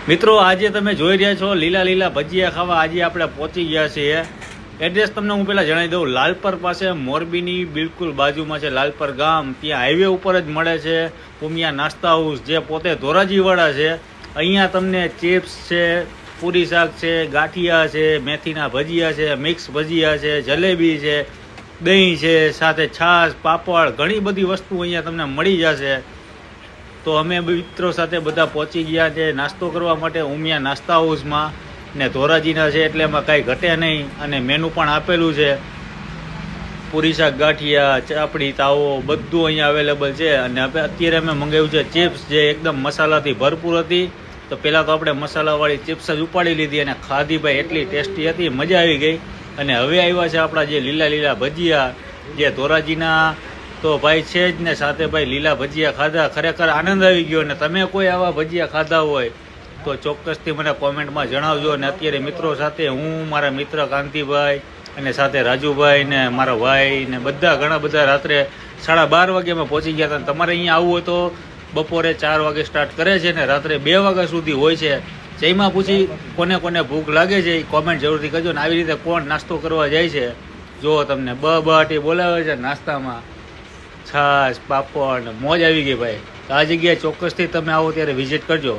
મિત્રો આજે તમે જોઈ રહ્યા છો લીલા લીલા ભજીયા ખાવા આજે આપણે પહોંચી ગયા છીએ। એડ્રેસ તમને હું પહેલાં જણાવી દઉં, લાલપર પાસે મોરબીની બિલકુલ બાજુમાં છે લાલપર ગામ, ત્યાં હાઈવે ઉપર જ મળે છે ઉમિયા નાસ્તા હાઉસ, જે પોતે ધોરાજીવાળા છે। અહીંયા તમને ચિપ્સ છે, પૂરી શાક છે, ગાંઠિયા છે, મેથીના ભજીયા છે, મિક્સ ભજીયા છે, જલેબી છે, દહીં છે, સાથે છાશ, પાપડ, ઘણી બધી વસ્તુ અહીંયા તમને મળી જશે। તો અમે મિત્રો સાથે બધા પહોંચી ગયા છે નાસ્તો કરવા માટે ઉમિયા નાસ્તા હાઉસમાં, ને ધોરાજીના છે એટલે એમાં કાંઈ ઘટે નહીં, અને મેનુ પણ આપેલું છે। પૂરી શાક, ગાંઠિયા, ચાપડી, તાવો બધું અહીંયા અવેલેબલ છે। અને અત્યારે અમે મંગાવ્યું છે ચિપ્સ, જે એકદમ મસાલાથી ભરપૂર હતી। તો પહેલાં તો આપણે મસાલાવાળી ચિપ્સ જ ઉપાડી લીધી અને ખાધી ભાઈ, એટલી ટેસ્ટી હતી, મજા આવી ગઈ। અને હવે આવ્યા છે આપણા જે લીલા લીલા ભજીયા, જે ધોરાજીના તો ભાઈ છે જ ને, સાથે ભાઈ લીલા ભજીયા ખાધા, ખરેખર આનંદ આવી ગયો। અને તમે કોઈ આવા ભજીયા ખાધા હોય તો ચોક્કસથી મને કોમેન્ટમાં જણાવજો। અને અત્યારે મિત્રો સાથે હું, મારા મિત્ર કાંતિભાઈ, અને સાથે રાજુભાઈ ને મારા ભાઈ ને બધા ઘણા બધા રાત્રે 12:30 વાગે અમે પહોંચી ગયા હતા। તમારે અહીંયા આવવું હોય તો બપોરે 4 વાગે સ્ટાર્ટ કરે છે ને રાત્રે 2 વાગ્યા સુધી હોય છે। જઈમાં પૂછી કોને કોને ભૂખ લાગે છે એ કોમેન્ટ જરૂરથી કરજો। ને આવી રીતે કોણ નાસ્તો કરવા જાય છે, જો તમને બહાટી બોલાવે છે નાસ્તામાં, છાશ, પાપડ, મોજ આવી ગઈ ભાઈ। આ જગ્યાએ ચોક્કસથી તમે આવો ત્યારે વિઝિટ કરજો।